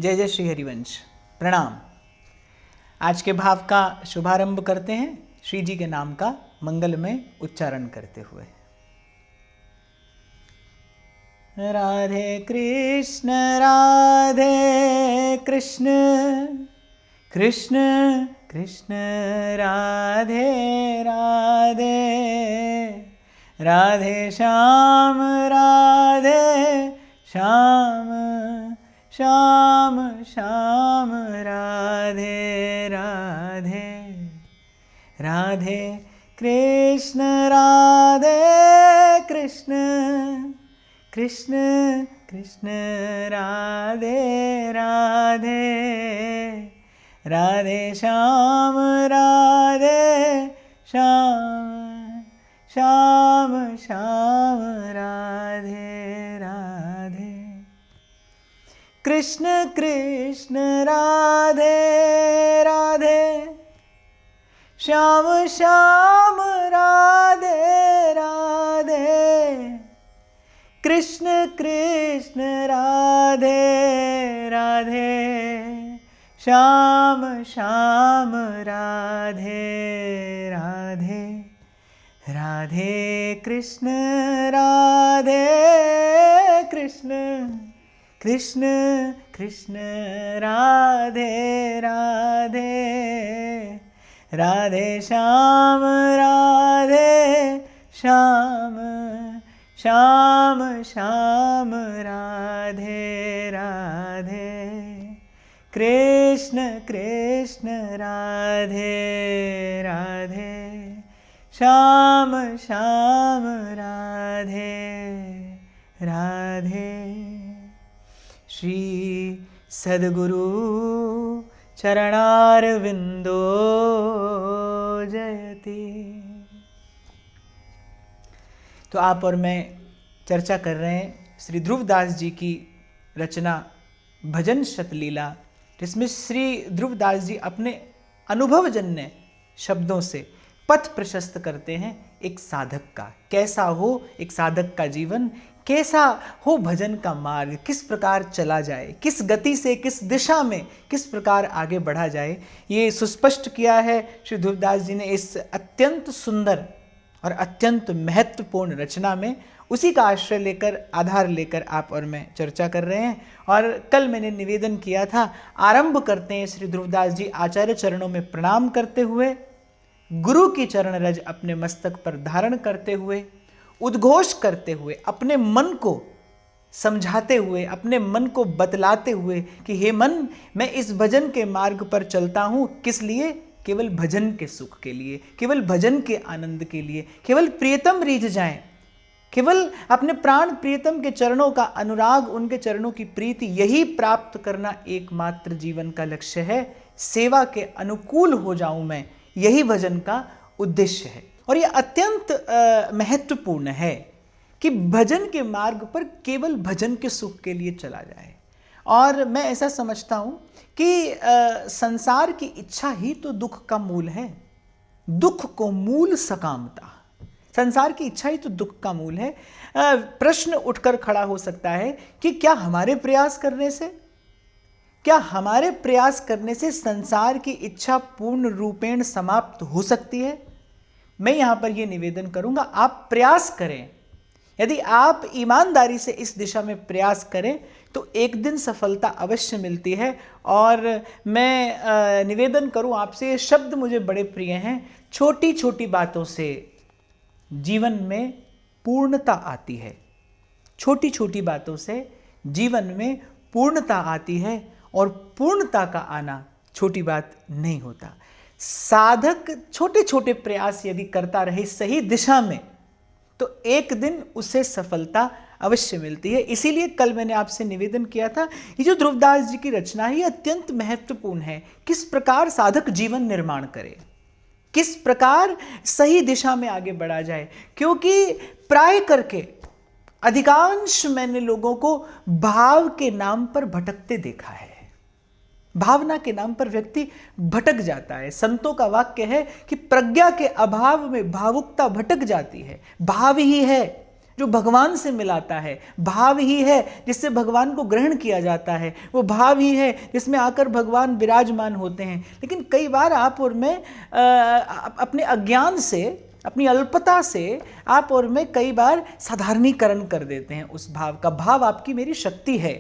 जय जय श्री हरिवंश। प्रणाम। आज के भाव का शुभारंभ करते हैं श्री जी के नाम का मंगलमय उच्चारण करते हुए। राधे कृष्ण कृष्ण कृष्ण राधे राधे, राधे श्याम श्याम श्याम राधे राधे, राधे कृष्ण कृष्ण कृष्ण राधे राधे, राधे श्याम श्याम श्याम राधे राधे। कृष्ण कृष्ण राधे राधे, श्याम श्याम राधे राधे, कृष्ण कृष्ण राधे राधे, श्याम श्याम राधे राधे, राधे कृष्ण कृष्ण कृष्ण कृष्ण राधे राधे, राधे श्याम श्याम श्याम श्याम राधे राधे, कृष्ण कृष्ण राधे राधे, श्याम श्याम राधे राधे। श्री सद्गुरु चरणारविंदो जयति। तो आप और मैं चर्चा कर रहे हैं श्री ध्रुवदास जी की रचना भजन शतलीला, जिसमें श्री ध्रुवदास जी अपने अनुभवजन्य शब्दों से पथ प्रशस्त करते हैं एक साधक का। कैसा हो एक साधक का जीवन, कैसा हो भजन का मार्ग, किस प्रकार चला जाए, किस गति से किस दिशा में किस प्रकार आगे बढ़ा जाए, ये सुस्पष्ट किया है श्री ध्रुवदास जी ने इस अत्यंत सुंदर और अत्यंत महत्वपूर्ण रचना में। उसी का आश्रय लेकर, आधार लेकर आप और मैं चर्चा कर रहे हैं। और कल मैंने निवेदन किया था, आरंभ करते हैं श्री ध्रुवदास जी आचार्य चरणों में प्रणाम करते हुए, गुरु की चरण रज अपने मस्तक पर धारण करते हुए, उद्घोष करते हुए, अपने मन को समझाते हुए, अपने मन को बतलाते हुए कि हे मन, मैं इस भजन के मार्ग पर चलता हूँ। किस लिए? केवल भजन के सुख के लिए, केवल भजन के आनंद के लिए, केवल प्रियतम रीझ जाएं, केवल अपने प्राण प्रियतम के चरणों का अनुराग, उनके चरणों की प्रीति, यही प्राप्त करना एकमात्र जीवन का लक्ष्य है। सेवा के अनुकूल हो जाऊं मैं, यही भजन का उद्देश्य है। और यह अत्यंत महत्वपूर्ण है कि भजन के मार्ग पर केवल भजन के सुख के लिए चला जाए। और मैं ऐसा समझता हूं कि संसार की इच्छा ही तो दुख का मूल है। दुख को मूल सकामता, संसार की इच्छा ही तो दुख का मूल है। प्रश्न उठकर खड़ा हो सकता है कि क्या हमारे प्रयास करने से संसार की इच्छा पूर्ण रूपेण समाप्त हो सकती है? मैं यहां पर यह निवेदन करूंगा, आप प्रयास करें। यदि आप ईमानदारी से इस दिशा में प्रयास करें तो एक दिन सफलता अवश्य मिलती है। और मैं निवेदन करूं आपसे, ये शब्द मुझे बड़े प्रिय हैं, छोटी छोटी बातों से जीवन में पूर्णता आती है। छोटी छोटी बातों से जीवन में पूर्णता आती है, और पूर्णता का आना छोटी बात नहीं होता। साधक छोटे छोटे प्रयास यदि करता रहे सही दिशा में, तो एक दिन उसे सफलता अवश्य मिलती है। इसीलिए कल मैंने आपसे निवेदन किया था, ये जो ध्रुवदास जी की रचना है ये अत्यंत महत्वपूर्ण है। किस प्रकार साधक जीवन निर्माण करे, किस प्रकार सही दिशा में आगे बढ़ा जाए। क्योंकि प्राय करके अधिकांश मैंने लोगों को भाव के नाम पर भटकते देखा है। भावना के नाम पर व्यक्ति भटक जाता है। संतों का वाक्य है कि प्रज्ञा के अभाव में भावुकता भटक जाती है। भाव ही है, जो भगवान से मिलाता है। भाव ही है जिससे भगवान को ग्रहण किया जाता है, वो भाव ही है जिसमें आकर भगवान विराजमान होते हैं। लेकिन कई बार आप और मैं अपने अज्ञान से, अपनी अल्पता से आप और मैं कई बार साधारणीकरण कर देते हैं उस भाव का। भाव आपकी मेरी शक्ति है।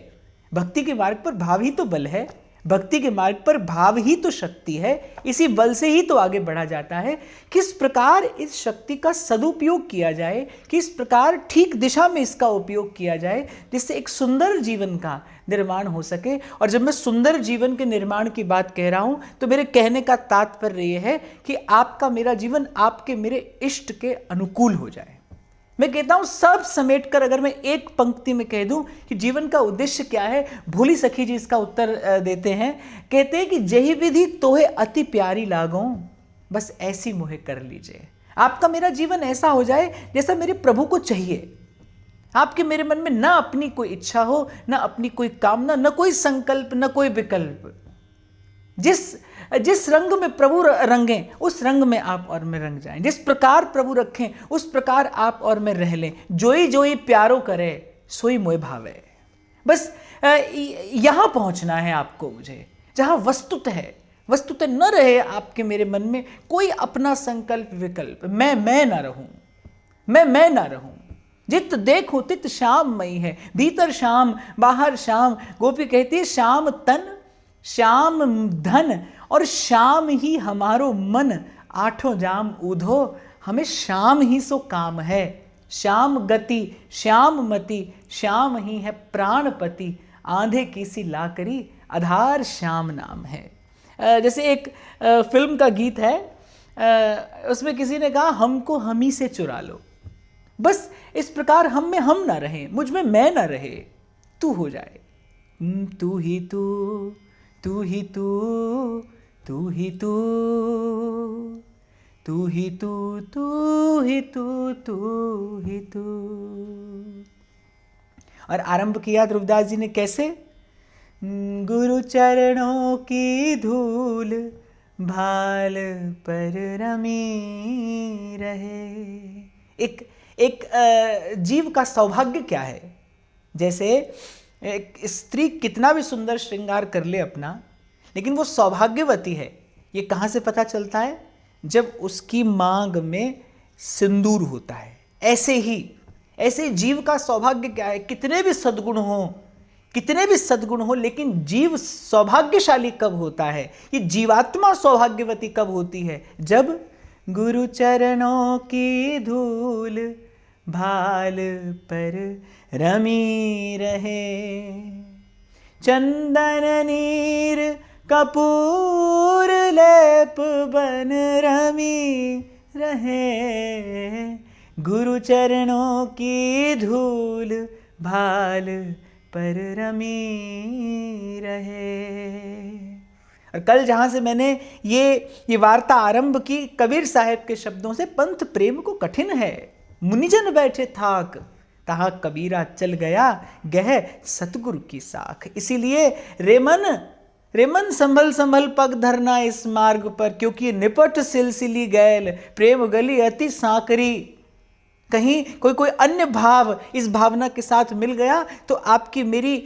भक्ति के मार्ग पर भाव ही तो बल है, भक्ति के मार्ग पर भाव ही तो शक्ति है। इसी बल से ही तो आगे बढ़ा जाता है। किस प्रकार इस शक्ति का सदुपयोग किया जाए, किस प्रकार ठीक दिशा में इसका उपयोग किया जाए, जिससे एक सुंदर जीवन का निर्माण हो सके। और जब मैं सुंदर जीवन के निर्माण की बात कह रहा हूं तो मेरे कहने का तात्पर्य यह है कि आपका मेरा जीवन आपके मेरे इष्ट के अनुकूल हो जाए। मैं कहता हूं सब समेटकर अगर मैं एक पंक्ति में कह दूं कि जीवन का उद्देश्य क्या है, भोली सखी जी इसका उत्तर देते हैं। कहते हैं कि जही विधि तोहे अति प्यारी लागो, बस ऐसी मोहे कर लीजिए। आपका मेरा जीवन ऐसा हो जाए जैसा मेरे प्रभु को चाहिए। आपके मेरे मन में ना अपनी कोई इच्छा हो, ना अपनी कोई कामना, ना कोई संकल्प, ना कोई विकल्प। जिस रंग में प्रभु रंगें उस रंग में आप और मैं रंग जाएं। जिस प्रकार प्रभु रखें उस प्रकार आप और मैं रह लें। जोई जोई प्यारो करे सोई मोय भावे। बस यहां पहुंचना है आपको मुझे, जहां वस्तुतः न रहे आपके मेरे मन में कोई अपना संकल्प विकल्प। मैं ना रहूं। जित देखो तित श्याम मई है। भीतर श्याम, बाहर श्याम। गोपी कहती है श्याम तन, श्याम धन और श्याम ही हमारो मन। आठों जाम ऊधो हमें श्याम ही सो काम है। श्याम गति, श्याम मति, श्याम ही है प्राणपति। आंधे किसी लाकरी आधार श्याम नाम है। जैसे एक फिल्म का गीत है, उसमें किसी ने कहा हमको हम ही से चुरा लो। बस इस प्रकार हम में हम ना रहे, मुझ में मैं ना रहे, तू हो जाए। तू ही तू, तू ही तू, तू ही तू, तू ही तू, तू ही तू, तू ही तू। और आरंभ किया ध्रुवदास जी ने कैसे? गुरु चरणों की धूल भाल पर रमी रहे। एक जीव का सौभाग्य क्या है? जैसे एक स्त्री कितना भी सुंदर श्रृंगार कर ले अपना, लेकिन वो सौभाग्यवती है ये कहाँ से पता चलता है? जब उसकी मांग में सिंदूर होता है। ऐसे जीव का सौभाग्य क्या है? कितने भी सद्गुण हो, लेकिन जीव सौभाग्यशाली कब होता है? ये जीवात्मा सौभाग्यवती कब होती है? जब गुरु चरणों की धूल भाल पर रमी रहे। चंदन नीर कपूर लेप बन रमी रहे। गुरु चरणों की धूल भाल पर रमी रहे। और कल जहाँ से मैंने ये वार्ता आरंभ की कबीर साहब के शब्दों से, पंथ प्रेम को कठिन है मुनिजन बैठे थाक, तहा कबीरा चल गया गह सतगुरु की साख। इसीलिए रेमन संभल संभल पग धरना इस मार्ग पर, क्योंकि निपट सिलसिली गैल प्रेम गली अति सांकरी। कहीं कोई अन्य भाव इस भावना के साथ मिल गया तो आपकी मेरी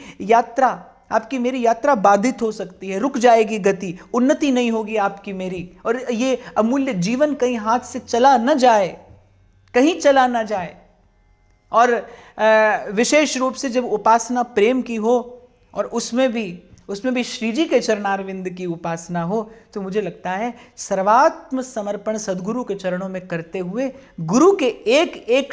यात्रा बाधित हो सकती है, रुक जाएगी गति, उन्नति नहीं होगी आपकी मेरी, और ये अमूल्य जीवन कहीं हाथ से चला न जाए, कहीं चला ना जाए। और विशेष रूप से जब उपासना प्रेम की हो और उसमें भी श्री जी के चरणारविंद की उपासना हो, तो मुझे लगता है सर्वात्म समर्पण सद्गुरु के चरणों में करते हुए गुरु के एक एक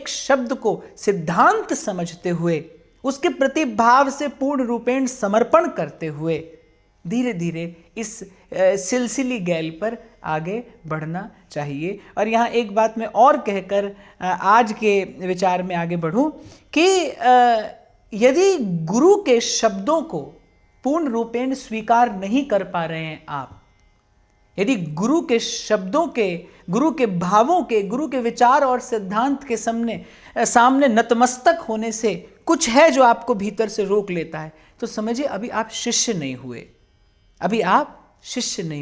शब्द को सिद्धांत समझते हुए, उसके प्रति भाव से पूर्ण रूपेण समर्पण करते हुए धीरे धीरे इस सिलसिली गैल पर आगे बढ़ना चाहिए। और यहाँ एक बात मैं और कहकर आज के विचार में आगे बढ़ूं कि यदि गुरु के शब्दों को पूर्ण रूपेण स्वीकार नहीं कर पा रहे हैं आप, यदि गुरु के शब्दों के, गुरु के भावों के, गुरु के विचार और सिद्धांत के सामने नतमस्तक होने से कुछ है जो आपको भीतर से रोक लेता है, तो समझिए अभी आप शिष्य नहीं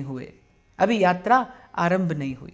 हुए, अभी यात्रा आरंभ नहीं हुई।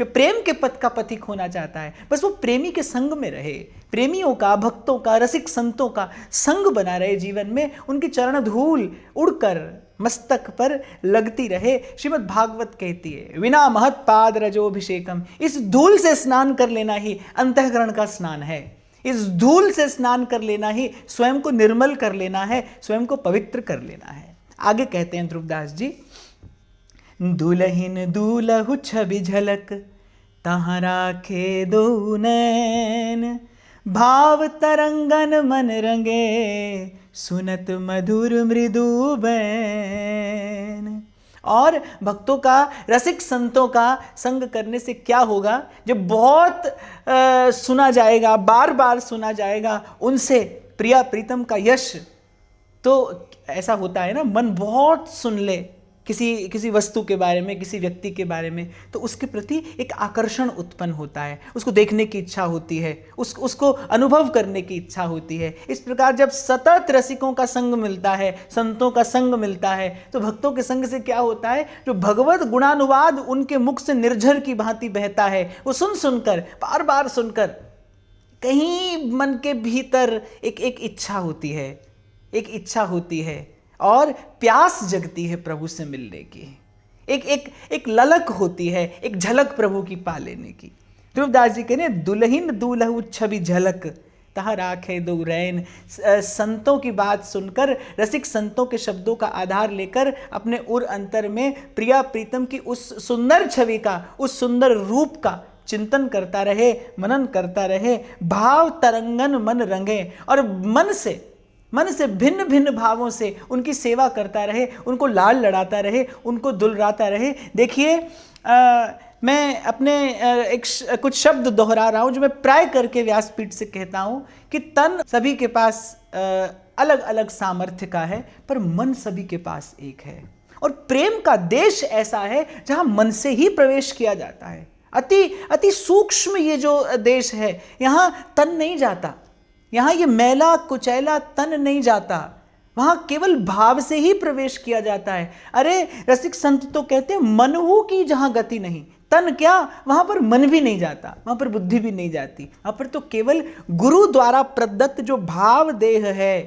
जो प्रेम के पथ का पथिक होना चाहता है, बस वो प्रेमी के संग में रहे, प्रेमियों का, भक्तों का, रसिक संतों का संग बना रहे जीवन में, उनकी चरण धूल उड़कर मस्तक पर लगती रहे। श्रीमद् भागवत कहती है, विना महत पाद रजोभिषेकम, इस धूल से स्नान कर लेना ही अंतःकरण का स्नान है। इस धूल से स्नान कर लेना ही स्वयं को निर्मल कर लेना है, स्वयं को पवित्र कर लेना है। आगे कहते हैं ध्रुवदास जी, दुलहिन दूलहु छवि झलक, तहाँ राखे दो नैन, भाव तरंगन मन रंगे, सुनत मधुर मृदु बैन। और भक्तों का, रसिक संतों का संग करने से क्या होगा, जब बहुत सुना जाएगा, बार बार सुना जाएगा उनसे प्रिया प्रीतम का यश, तो ऐसा होता है ना, मन बहुत सुन ले किसी वस्तु के बारे में, किसी व्यक्ति के बारे में, तो उसके प्रति एक आकर्षण उत्पन्न होता है, उसको देखने की इच्छा होती है, उसको अनुभव करने की इच्छा होती है। इस प्रकार जब सतत रसिकों का संग मिलता है, संतों का संग मिलता है, तो भक्तों के संग से क्या होता है, जो भगवत गुणानुवाद उनके मुख से निर्झर की भांति बहता है, वो सुन सुनकर, बार बार सुनकर, कहीं मन के भीतर एक इच्छा होती है, एक इच्छा होती है और प्यास जगती है प्रभु से मिलने की, एक ललक होती है, एक झलक प्रभु की पा लेने की। ध्रुवदास जी कहते हैं, दुलहिन दूलहु छवि झलक, तहाँ राखे दो रैन। संतों की बात सुनकर, रसिक संतों के शब्दों का आधार लेकर अपने उर अंतर में प्रिया प्रीतम की उस सुंदर छवि का, उस सुंदर रूप का चिंतन करता रहे, मनन करता रहे, भाव तरंगन मन रंगे, और मन से भिन्न भिन्न भावों से उनकी सेवा करता रहे, उनको लाल लड़ाता रहे, उनको दुलराता रहे। देखिए, मैं अपने कुछ शब्द दोहरा रहा हूँ जो मैं प्राय करके व्यासपीठ से कहता हूँ कि तन सभी के पास अलग अलग सामर्थ्य का है, पर मन सभी के पास एक है। और प्रेम का देश ऐसा है जहाँ मन से ही प्रवेश किया जाता है। अति सूक्ष्म ये जो देश है, यहाँ तन नहीं जाता, यहाँ ये मैला कुचैला तन नहीं जाता, वहाँ केवल भाव से ही प्रवेश किया जाता है। अरे रसिक संत तो कहते हैं, मनहु की जहाँ गति नहीं, तन क्या, वहाँ पर मन भी नहीं जाता, वहाँ पर बुद्धि भी नहीं जाती, वहाँ पर तो केवल गुरु द्वारा प्रदत्त जो भाव देह है,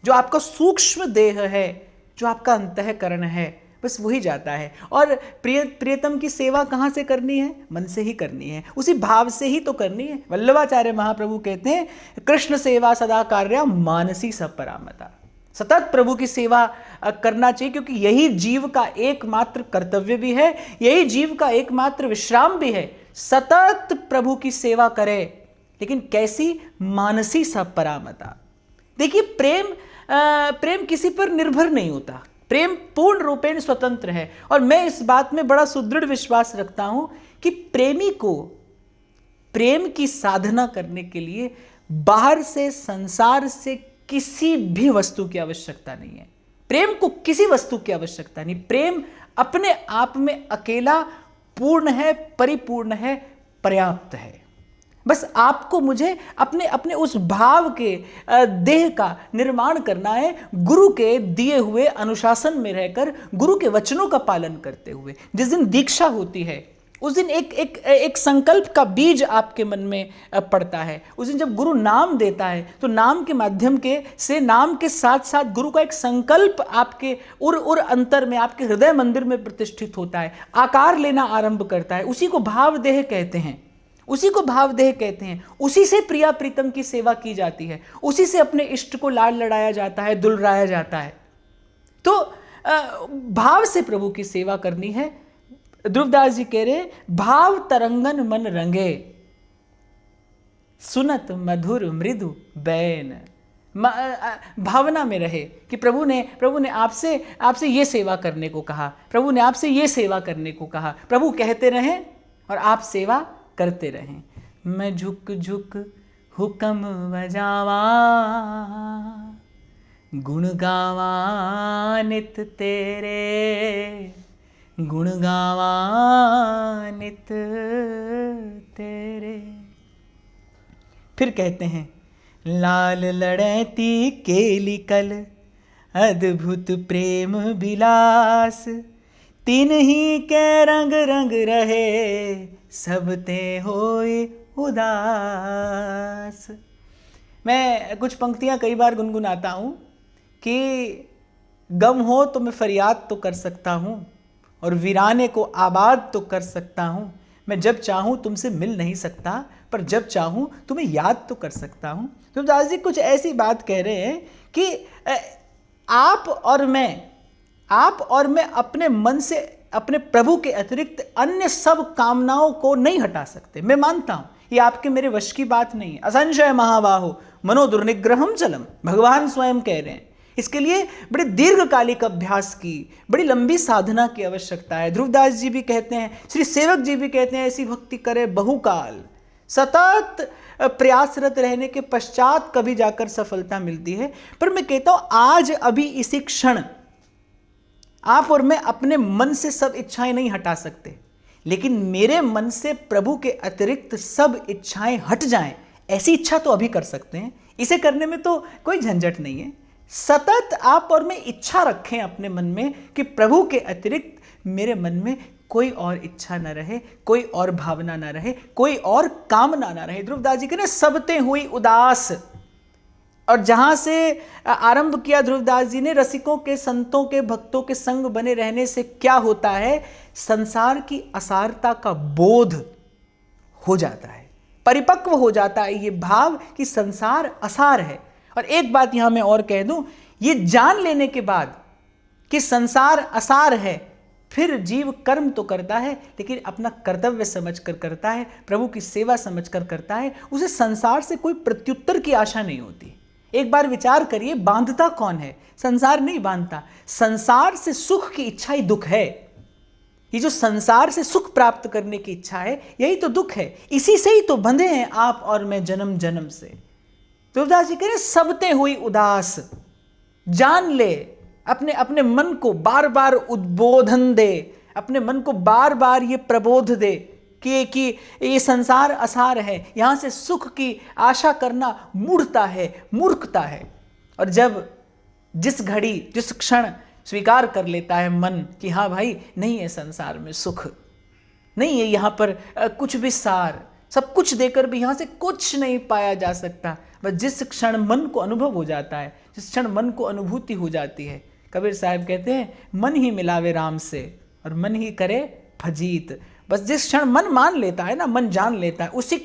जो आपका सूक्ष्म देह है, जो आपका अंतःकरण है, बस वही जाता है। और प्रियतम की सेवा कहाँ से करनी है, मन से ही करनी है, उसी भाव से ही तो करनी है। वल्लभाचार्य महाप्रभु कहते हैं, कृष्ण सेवा सदा कार्या मानसी सपरामता, सतत प्रभु की सेवा करना चाहिए, क्योंकि यही जीव का एकमात्र कर्तव्य भी है, यही जीव का एकमात्र विश्राम भी है। सतत प्रभु की सेवा करे, लेकिन कैसी, मानसी सपरामता। देखिए, प्रेम किसी पर निर्भर नहीं होता, प्रेम पूर्ण रूपेण स्वतंत्र है। और मैं इस बात में बड़ा सुदृढ़ विश्वास रखता हूं कि प्रेमी को प्रेम की साधना करने के लिए बाहर से, संसार से किसी भी वस्तु की आवश्यकता नहीं है। प्रेम को किसी वस्तु की आवश्यकता नहीं। प्रेम अपने आप में अकेला पूर्ण है, परिपूर्ण है, पर्याप्त है। बस आपको मुझे अपने उस भाव के देह का निर्माण करना है, गुरु के दिए हुए अनुशासन में रहकर, गुरु के वचनों का पालन करते हुए। जिस दिन दीक्षा होती है, उस दिन एक संकल्प का बीज आपके मन में पड़ता है। उस दिन जब गुरु नाम देता है, तो नाम के माध्यम से नाम के साथ साथ गुरु का एक संकल्प आपके उर अंतर में, आपके हृदय मंदिर में प्रतिष्ठित होता है, आकार लेना आरंभ करता है। उसी को भावदेह कहते हैं, उसी को भावदेह कहते हैं। उसी से प्रिया प्रीतम की सेवा की जाती है, उसी से अपने इष्ट को लाड लड़ाया जाता है, दुलराया जाता है। तो भाव से प्रभु की सेवा करनी है। ध्रुवदास जी कह रहे, भाव तरंगन मन रंगे, सुनत मधुर मृदु बैन। भावना में रहे कि प्रभु ने आपसे ये सेवा करने को कहा, प्रभु ने आपसे ये सेवा करने को कहा। प्रभु कहते रहें और आप सेवा करते रहें। मैं झुक झुक हुक्म बजावा, गुण गावा नित तेरे, गुण गावा नित तेरे। फिर कहते हैं, लाल लड़ैती केली कल, अद्भुत प्रेम विलास, तीन ही के रंग रंग रहे, सब ते होए उदास। मैं कुछ पंक्तियां कई बार गुनगुनाता हूँ कि गम हो तो मैं फरियाद तो कर सकता हूँ, और वीराने को आबाद तो कर सकता हूँ। मैं जब चाहूँ तुमसे मिल नहीं सकता, पर जब चाहूँ तुम्हें याद तो कर सकता हूँ। तो दास जी कुछ ऐसी बात कह रहे हैं कि आप और मैं अपने मन से अपने प्रभु के अतिरिक्त अन्य सब कामनाओं को नहीं हटा सकते। मैं मानता हूं ये आपके मेरे वश की बात नहीं है। असंशय महाबाहो मनो दुर्निग्रहम चलम, भगवान स्वयं कह रहे हैं। इसके लिए बड़े दीर्घकालिक अभ्यास की, बड़ी लंबी साधना की आवश्यकता है। ध्रुवदास जी भी कहते हैं, श्री सेवक जी भी कहते हैं, ऐसी भक्ति करे बहुकाल, सतत प्रयासरत रहने के पश्चात कभी जाकर सफलता मिलती है। पर मैं कहता हूं आज अभी इसी क्षण आप और मैं अपने मन से सब इच्छाएं नहीं हटा सकते, लेकिन मेरे मन से प्रभु के अतिरिक्त सब इच्छाएं हट जाएं, ऐसी इच्छा तो अभी कर सकते हैं। इसे करने में तो कोई झंझट नहीं है। सतत आप और मैं इच्छा रखें अपने मन में कि प्रभु के अतिरिक्त मेरे मन में कोई और इच्छा न रहे, कोई और भावना न रहे, कोई और कामना न रहे। ध्रुवदास जी कहते सबते हुई उदास। और जहां से आरंभ किया ध्रुवदास जी ने, रसिकों के, संतों के, भक्तों के संग बने रहने से क्या होता है, संसार की असारता का बोध हो जाता है, परिपक्व हो जाता है ये भाव कि संसार असार है। और एक बात यहां मैं और कह दूं, ये जान लेने के बाद कि संसार असार है, फिर जीव कर्म तो करता है, लेकिन अपना कर्तव्य समझकर करता है, प्रभु की सेवा समझकर करता है। उसे संसार से कोई प्रत्युत्तर की आशा नहीं होती। एक बार विचार करिए, बांधता कौन है? संसार नहीं बांधता। संसार से सुख की इच्छा ही दुख है। ये जो संसार से सुख प्राप्त करने की इच्छा है, यही तो दुख है। इसी से ही तो बंधे हैं आप और मैं जन्म जन्म से। तुलसीदास जी कह रहे सबते हुई उदास। जान ले, अपने अपने मन को बार बार उद्बोधन दे, अपने मन को बार बार ये प्रबोध दे कि ये संसार असार है, यहां से सुख की आशा करना मूढ़ता है, मूर्खता है। और जब जिस घड़ी जिस क्षण स्वीकार कर लेता है मन कि हाँ भाई, नहीं है संसार में सुख, नहीं है यहाँ पर कुछ भी सार, सब कुछ देकर भी यहाँ से कुछ नहीं पाया जा सकता, बस जिस क्षण मन को अनुभव हो जाता है, जिस क्षण मन को अनुभूति हो जाती है, कबीर साहब कहते हैं मन ही मिलावे राम से और मन ही करे फजीत। बस जिस क्षण मन मान लेता है ना, मन जान लेता है, उसी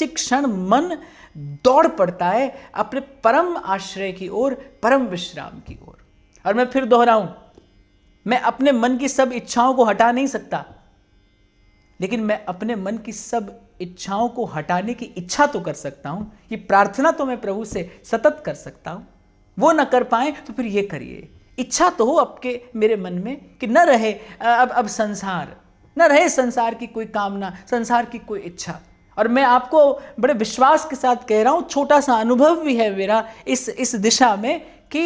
क्षण मन दौड़ पड़ता है अपने परम आश्रय की ओर, परम विश्राम की ओर। और मैं फिर दोहराऊं, मैं अपने मन की सब इच्छाओं को हटा नहीं सकता, लेकिन मैं अपने मन की सब इच्छाओं को हटाने की इच्छा तो कर सकता हूं। ये प्रार्थना तो मैं प्रभु से सतत कर सकता हूं। वो न कर पाए तो फिर ये करिए, इच्छा तो हो आपके मेरे मन में कि न रहे अब संसार, न रहे संसार की कोई कामना, संसार की कोई इच्छा। और मैं आपको बड़े विश्वास के साथ कह रहा हूं, छोटा सा अनुभव भी है मेरा इस दिशा में कि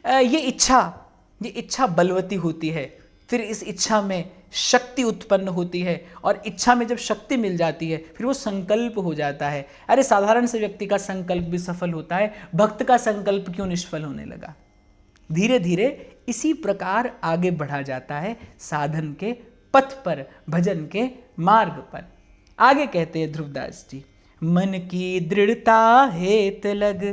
ये इच्छा बलवती होती है, फिर इस इच्छा में शक्ति उत्पन्न होती है, और इच्छा में जब शक्ति मिल जाती है फिर वो संकल्प हो जाता है। अरे साधारण से व्यक्ति का संकल्प भी सफल होता है, भक्त का संकल्प क्यों निष्फल होने लगा? धीरे धीरे इसी प्रकार आगे बढ़ा जाता है साधन के पथ पर, भजन के मार्ग पर। आगे कहते हैं ध्रुवदास जी, मन की दृढ़ता हेत लग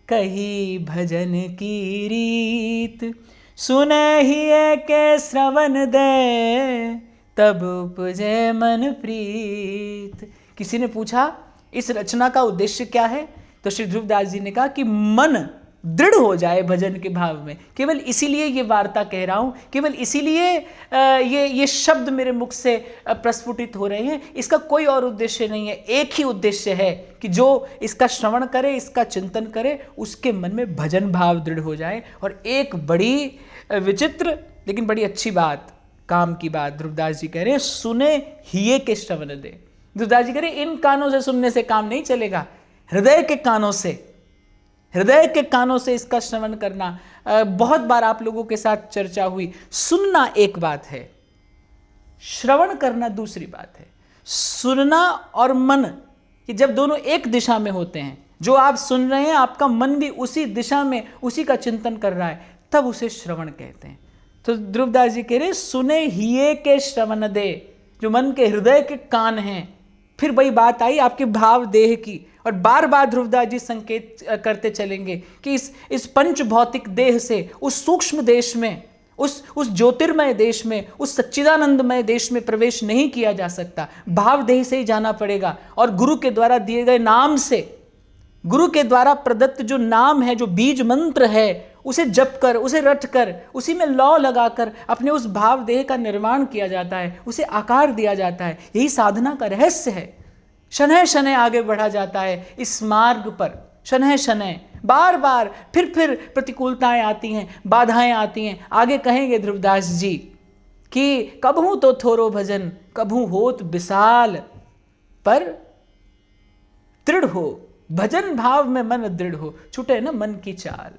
कही भजन की रीत, सुनहिए के श्रवण दे तब उपजे मन प्रीत। किसी ने पूछा इस रचना का उद्देश्य क्या है, तो श्री ध्रुवदास जी ने कहा कि मन दृढ़ हो जाए भजन के भाव में। केवल इसीलिए ये वार्ता कह रहा हूँ, केवल इसीलिए ये शब्द मेरे मुख से प्रस्फुटित हो रहे हैं, इसका कोई और उद्देश्य नहीं है। एक ही उद्देश्य है कि जो इसका श्रवण करे, इसका चिंतन करे, उसके मन में भजन भाव दृढ़ हो जाए। और एक बड़ी विचित्र लेकिन बड़ी अच्छी बात, काम की बात ध्रुवदास जी कह रहे हैं, सुने हिये के श्रवण दे। ध्रुवदास जी कह रहे हैं इन कानों से सुनने से काम नहीं चलेगा, हृदय के कानों से इसका श्रवण करना। बहुत बार आप लोगों के साथ चर्चा हुई, सुनना एक बात है, श्रवण करना दूसरी बात है। सुनना और मन, कि जब दोनों एक दिशा में होते हैं, जो आप सुन रहे हैं आपका मन भी उसी दिशा में उसी का चिंतन कर रहा है, तब उसे श्रवण कहते हैं। तो ध्रुवदास जी कह रहे सुने हिये के श्रवण दे, जो मन के हृदय के कान हैं। फिर वही बात आई आपके भाव देह की, और बार बार ध्रुवदास जी संकेत करते चलेंगे कि इस पंच भौतिक देह से उस सूक्ष्म देश में, उस ज्योतिर्मय देश में, उस सच्चिदानंदमय देश में प्रवेश नहीं किया जा सकता, भाव देह से ही जाना पड़ेगा। और गुरु के द्वारा दिए गए नाम से, गुरु के द्वारा प्रदत्त जो नाम है, जो बीज मंत्र है, उसे जप कर, उसे रट कर, उसी में लौ लगाकर अपने उस भाव देह का निर्माण किया जाता है, उसे आकार दिया जाता है। यही साधना का रहस्य है। शनैः शनैः आगे बढ़ा जाता है इस मार्ग पर, शनैः शनैः बार बार फिर प्रतिकूलताएं आती हैं, बाधाएं आती हैं। आगे कहेंगे ध्रुवदास जी कि कबहू तो थोरो भजन, कबहू होत विशाल, पर दृढ़ हो भजन भाव में मन दृढ़ हो, छूटे ना मन की चाल।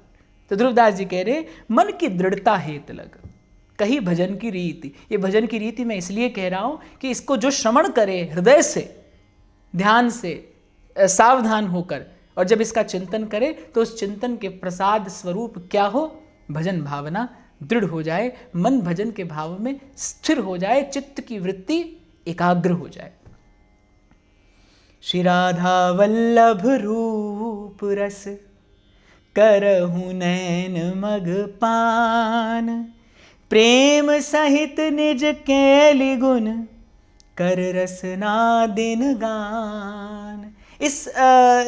तो ध्रुवदास जी कह रहे मन की दृढ़ता हेत लग, कही भजन की रीति। ये भजन की रीति मैं इसलिए कह रहा हूं कि इसको जो श्रवण करे हृदय से, ध्यान से, सावधान होकर, और जब इसका चिंतन करे तो उस चिंतन के प्रसाद स्वरूप क्या हो, भजन भावना दृढ़ हो जाए, मन भजन के भाव में स्थिर हो जाए, चित्त की वृत्ति एकाग्र हो जाए। श्री राधा वल्लभ रूप रस करहु नैन मग पान, प्रेम सहित निज केलि गुण कर रसना दिन गान। इस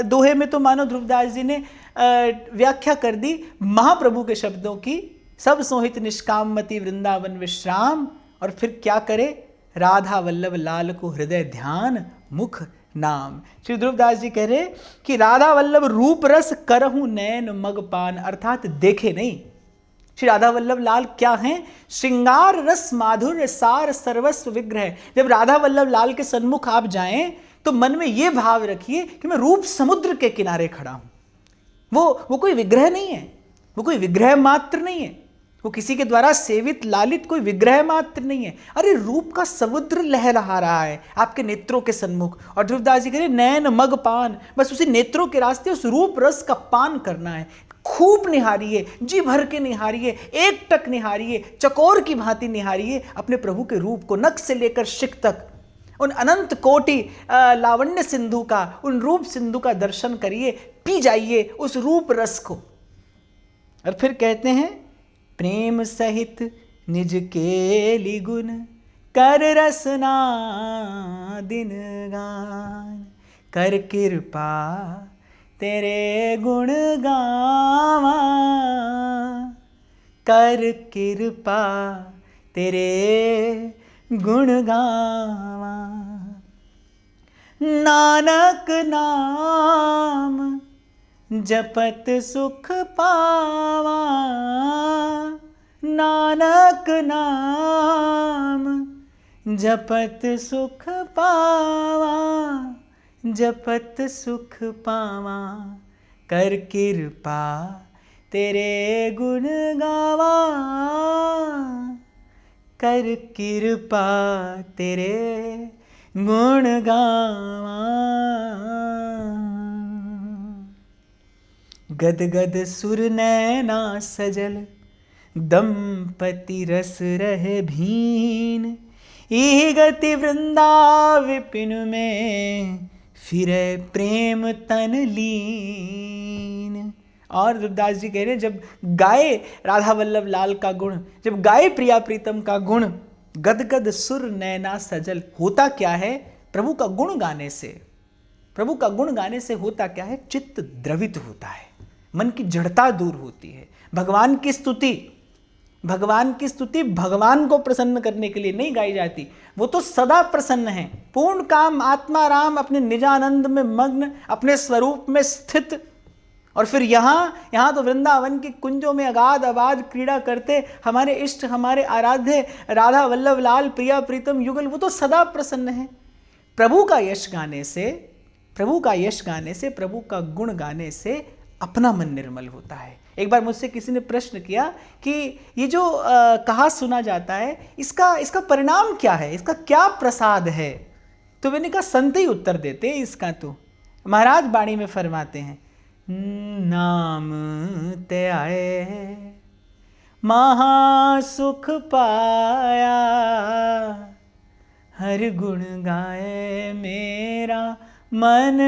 दोहे में तो मानो ध्रुवदास जी ने व्याख्या कर दी महाप्रभु के शब्दों की, सब सोहित निष्कामति वृंदावन विश्राम, और फिर क्या करे, राधा वल्लभ लाल को हृदय ध्यान मुख नाम। श्री ध्रुवदास जी कह रहे कि राधा वल्लभ रूप रस करहु नैन मग पान, अर्थात देखे नहीं। श्री राधा वल्लभ लाल क्या हैं, श्रृंगार रस माधुर्य सार सर्वस्व विग्रह। जब राधा वल्लभ लाल के सन्मुख आप जाएं तो मन में यह भाव रखिए कि मैं रूप समुद्र के किनारे खड़ा हूं। वो कोई विग्रह नहीं है, वो कोई विग्रह मात्र नहीं है, वो किसी के द्वारा सेवित लालित कोई विग्रह मात्र नहीं है। अरे रूप का समुद्र लहरा रहा है आपके नेत्रों के सन्मुख। और ध्रुवदास जी कह रहे नैन मग पान, बस उसी नेत्रों के रास्ते उस रूप रस का पान करना है। खूब निहारिए, जी भर के निहारिए, एक टक निहारिए, चकोर की भांति निहारिए अपने प्रभु के रूप को, नख से लेकर शिख तक, उन अनंत कोटि लावण्य सिंधु का, उन रूप सिंधु का दर्शन करिए, पी जाइए उस रूप रस को। और फिर कहते हैं प्रेम सहित निज केलि गुण कर रसना दिन गान, कर कृपा तेरे गुण गावा, कर कृपा तेरे गुण गावा। नानक नाम जपत सुख पावा, नानक नाम जपत सुख पावा, जपत सुख पावा, कर कृपा तेरे गुण गावा, कर कृपा तेरे गुण गावा। गद गद सुर नैना सजल, दंपति रस रहे भीन, ई गति वृंदा विपिन में फिरे प्रेम तन लीन। और ध्रुवदास जी कह रहे जब गाए राधा वल्लभ लाल का गुण, जब गाए प्रिया प्रीतम का गुण, गदगद सुर नैना सजल, होता क्या है, प्रभु का गुण गाने से, प्रभु का गुण गाने से होता क्या है, चित्त द्रवित होता है, मन की जड़ता दूर होती है। भगवान की स्तुति, भगवान की स्तुति भगवान को प्रसन्न करने के लिए नहीं गाई जाती, वो तो सदा प्रसन्न है, पूर्ण काम आत्मा राम, अपने निजानंद में मग्न, अपने स्वरूप में स्थित। और फिर यहाँ तो वृंदावन की कुंजों में अगाध आबाद क्रीड़ा करते हमारे इष्ट, हमारे आराध्य राधा वल्लभ लाल प्रिया प्रीतम युगल, वो तो सदा प्रसन्न है। प्रभु का यश गाने से, प्रभु का यश गाने से, प्रभु का गुण गाने से अपना मन निर्मल होता है। एक बार मुझसे किसी ने प्रश्न किया कि ये जो कहा सुना जाता है, इसका परिणाम क्या है, इसका क्या प्रसाद है? तो मैंने कहा संत ही उत्तर देते हैं इसका। तो महाराज बाणी में फरमाते हैं, नाम ते आए महासुख पाया, हर गुण गाए मेरा मन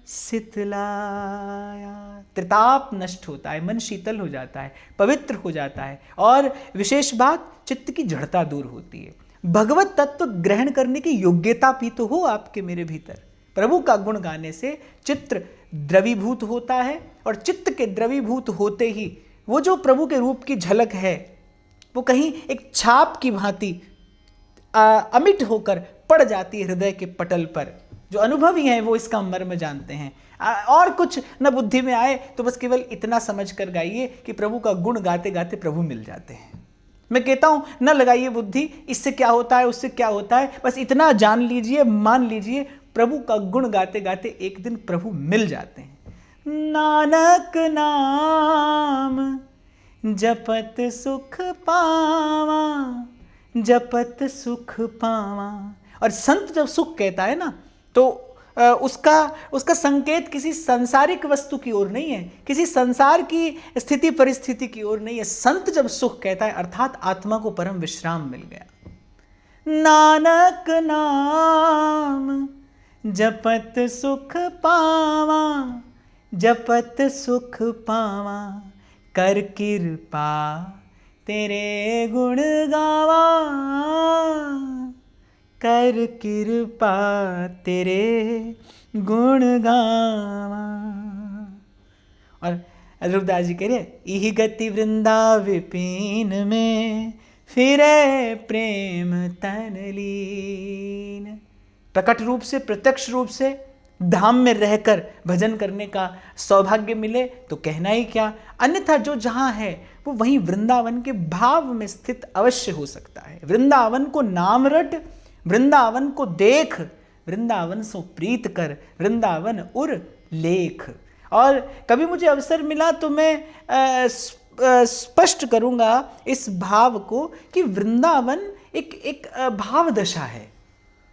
सितलाया। त्रिताप नष्ट होता है, मन शीतल हो जाता है, पवित्र हो जाता है, और विशेष बात चित्त की जड़ता दूर होती है। भगवत तत्व ग्रहण करने की योग्यता भी तो हो आपके मेरे भीतर। प्रभु का गुण गाने से चित्त द्रवीभूत होता है, और चित्त के द्रवीभूत होते ही वो जो प्रभु के रूप की झलक है वो कहीं एक छाप की भांति अमिट होकर पड़ जाती है हृदय के पटल पर। जो अनुभवी हैं वो इसका मर्म जानते हैं। और कुछ न बुद्धि में आए तो बस केवल इतना समझ कर गाइए कि प्रभु का गुण गाते गाते प्रभु मिल जाते हैं। मैं कहता हूं न लगाइए बुद्धि, इससे क्या होता है उससे क्या होता है, बस इतना जान लीजिए, मान लीजिए, प्रभु का गुण गाते गाते एक दिन प्रभु मिल जाते हैं। नानक नाम जपत सुख पावा, जपत सुख पावा। और संत जब सुख कहता है ना तो उसका संकेत किसी सांसारिक वस्तु की ओर नहीं है, किसी संसार की स्थिति परिस्थिति की ओर नहीं है। संत जब सुख कहता है अर्थात आत्मा को परम विश्राम मिल गया। नानक नाम जपत सुख पावा, जपत सुख पावा, कर कृपा तेरे गुण गावा, कर कृपा तेरे गुण गावा। और ध्रुवदास जी कह रहे, इही गति वृंदा विपिन में, फिरे प्रेम तन लीन। प्रकट रूप से, प्रत्यक्ष रूप से धाम में रहकर भजन करने का सौभाग्य मिले तो कहना ही क्या, अन्यथा जो जहाँ है वो वहीं वृंदावन के भाव में स्थित अवश्य हो सकता है। वृंदावन को नाम रट, वृंदावन को देख, वृंदावन सो प्रीत कर, वृंदावन उर लेख। और कभी मुझे अवसर मिला तो मैं स्पष्ट करूंगा इस भाव को कि वृंदावन एक भाव दशा है।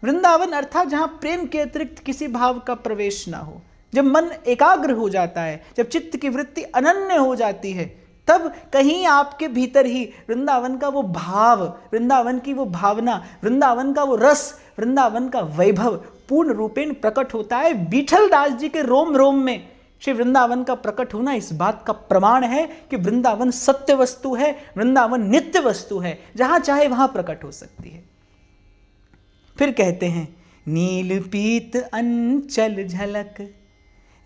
वृंदावन अर्थात जहाँ प्रेम के अतिरिक्त किसी भाव का प्रवेश ना हो। जब मन एकाग्र हो जाता है, जब चित्त की वृत्ति अनन्य हो जाती है, तब कहीं आपके भीतर ही वृंदावन का वो भाव, वृंदावन की वो भावना, वृंदावन का वो रस, वृंदावन का वैभव पूर्ण रूपेण प्रकट होता है। विठल दास जी के रोम रोम में श्री वृंदावन का प्रकट होना इस बात का प्रमाण है कि वृंदावन सत्य वस्तु है, वृंदावन नित्य वस्तु है, जहाँ चाहे वहाँ प्रकट हो सकती है। फिर कहते हैं, नील पीत अंचल झलक,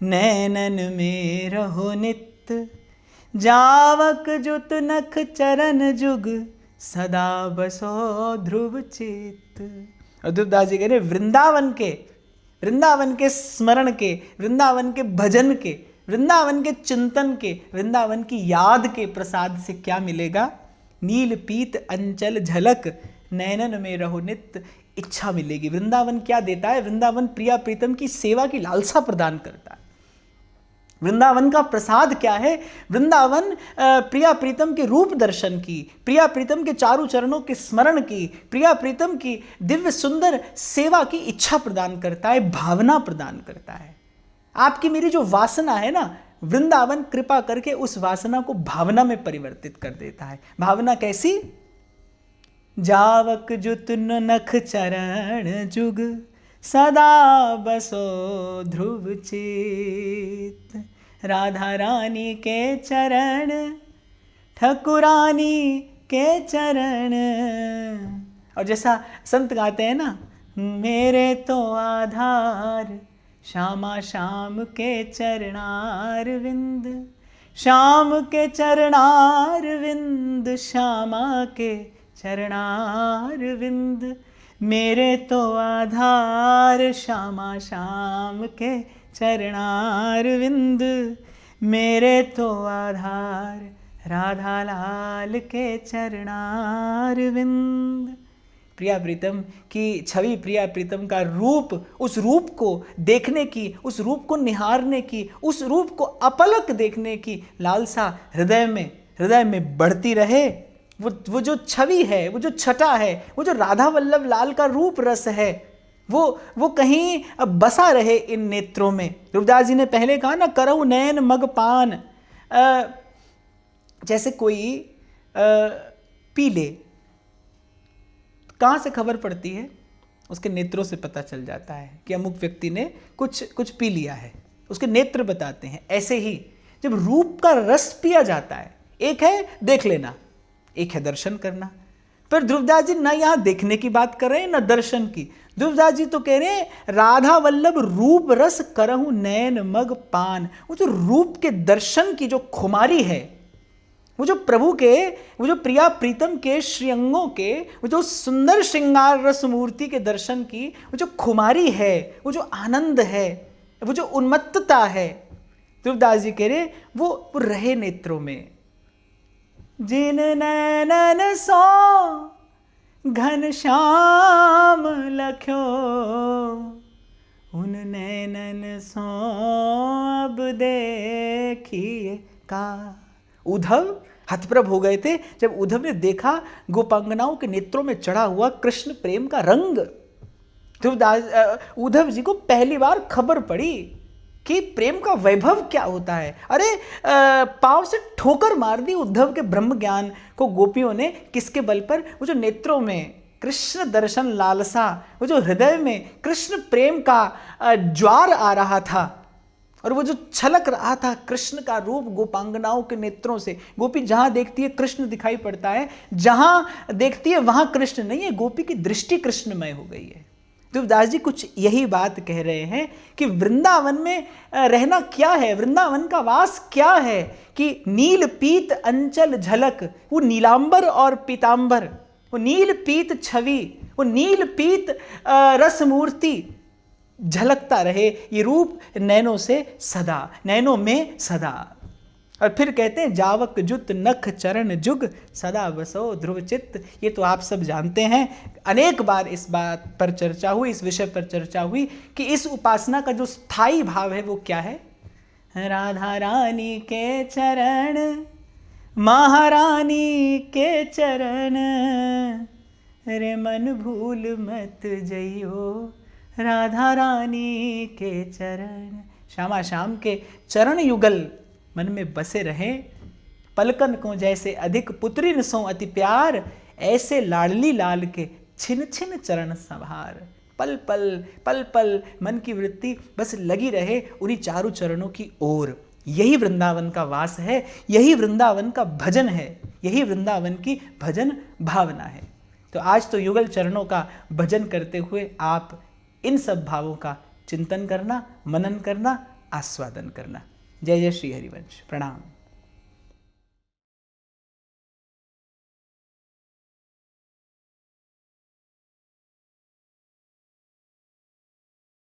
नैनन में रहो नित, जावक जुत नख चरण जुग, सदा बसो ध्रुव चित। और ध्रुवदास जी कह रहे, वृंदावन के स्मरण के, वृंदावन के भजन के, वृंदावन के चिंतन के, वृंदावन की याद के प्रसाद से क्या मिलेगा? नील पीत अंचल झलक, नैनन में रहो नित, इच्छा मिलेगी। वृंदावन क्या देता है? वृंदावन प्रिया प्रीतम की सेवा की लालसा प्रदान करता है। वृंदावन का प्रसाद क्या है? वृंदावन प्रिया प्रीतम के रूप दर्शन की, प्रिया प्रीतम के चारु चरणों के स्मरण की, प्रिया प्रीतम की दिव्य सुंदर सेवा की इच्छा प्रदान करता है, भावना प्रदान करता है। आपकी मेरी जो वासना है ना, वृंदावन कृपा करके उस वासना को भावना में परिवर्तित कर देता है। भावना कैसी? जावक जुत नख चरण जुग, सदा बसो ध्रुव चित। राधा रानी के चरण, ठकुरानी के चरण। और जैसा संत गाते हैं ना, मेरे तो आधार श्यामा श्याम के चरणार विंद, श्याम के चरणार विंद, श्यामा के चरणार विंद। मेरे तो आधार श्यामा श्याम के चरणार विंद, मेरे तो आधार राधा लाल के चरणार विंद। प्रिया प्रीतम की छवि, प्रिया प्रीतम का रूप, उस रूप को देखने की, उस रूप को निहारने की, उस रूप को अपलक देखने की लालसा हृदय में बढ़ती रहे। वो जो छवि है, वो जो छटा है, वो जो राधा वल्लभ लाल का रूप रस है, वो कहीं अब बसा रहे इन नेत्रों में। ध्रुवदास जी ने पहले कहा ना, करहु नैन मग पान। जैसे कोई पी ले, कहाँ से खबर पड़ती है? उसके नेत्रों से पता चल जाता है कि अमुक व्यक्ति ने कुछ पी लिया है, उसके नेत्र बताते हैं। ऐसे ही जब रूप का रस पिया जाता है, एक है देख लेना, एक है दर्शन करना। पर ध्रुवदास जी ना यहाँ देखने की बात कर रहे हैं ना दर्शन की। ध्रुवदास जी तो कह रहे हैं राधा वल्लभ रूप रस करहु नैन मग पान। वो जो रूप के दर्शन की जो खुमारी है, वो जो प्रभु के, वो जो प्रिया प्रीतम के श्रीअंगों के, वो जो सुंदर श्रृंगार रस मूर्ति के दर्शन की वो जो खुमारी है, वो जो आनंद है, वो जो उन्मत्तता है, ध्रुवदास जी कह रहे वो रहे नेत्रों में। जिन नैनन सो घन श्याम लख्यो, उन नैनन सो अब देखिए का। उद्धव हतप्रभ हो गए थे जब उद्धव ने देखा गोपांगनाओं के नेत्रों में चढ़ा हुआ कृष्ण प्रेम का रंग। उद्धव जी को पहली बार खबर पड़ी कि प्रेम का वैभव क्या होता है। अरे पांव से ठोकर मार दी उद्धव के ब्रह्म ज्ञान को गोपियों ने। किसके बल पर? वो जो नेत्रों में कृष्ण दर्शन लालसा, वो जो हृदय में कृष्ण प्रेम का ज्वार आ रहा था, और वो जो छलक रहा था कृष्ण का रूप गोपांगनाओं के नेत्रों से। गोपी जहां देखती है कृष्ण दिखाई पड़ता है, जहां देखती है वहां कृष्ण नहीं है, गोपी की दृष्टि कृष्णमय हो गई है। ध्रुवदास जी कुछ यही बात कह रहे हैं कि वृंदावन में रहना क्या है, वृंदावन का वास क्या है, कि नील पीत अंचल झलक, वो नीलांबर और पीतांबर, वो नील पीत छवि, वो नील पीत रस मूर्ति झलकता रहे ये रूप नैनों से सदा, नैनों में सदा। और फिर कहते हैं जावक जुत नख चरण जुग सदा बसो ध्रुव चित्त। ये तो आप सब जानते हैं, अनेक बार इस बात पर चर्चा हुई, इस विषय पर चर्चा हुई कि इस उपासना का जो स्थायी भाव है वो क्या है। राधा रानी के चरण, महारानी के चरण, रे मन भूल मत जइयो राधा रानी के चरण। श्यामा श्याम के चरण युगल मन में बसे रहे। पलकन को जैसे अधिक पुत्रिन सो अति प्यार, ऐसे लाडली लाल के छिन छिन चरण संभार। पल पल पल पल मन की वृत्ति बस लगी रहे उन्हीं चारों चरणों की ओर। यही वृंदावन का वास है, यही वृंदावन का भजन है, यही वृंदावन की भजन भावना है। तो आज तो युगल चरणों का भजन करते हुए आप इन सब भावों का चिंतन करना, मनन करना, आस्वादन करना। जय जय श्री हरिवंश। प्रणाम।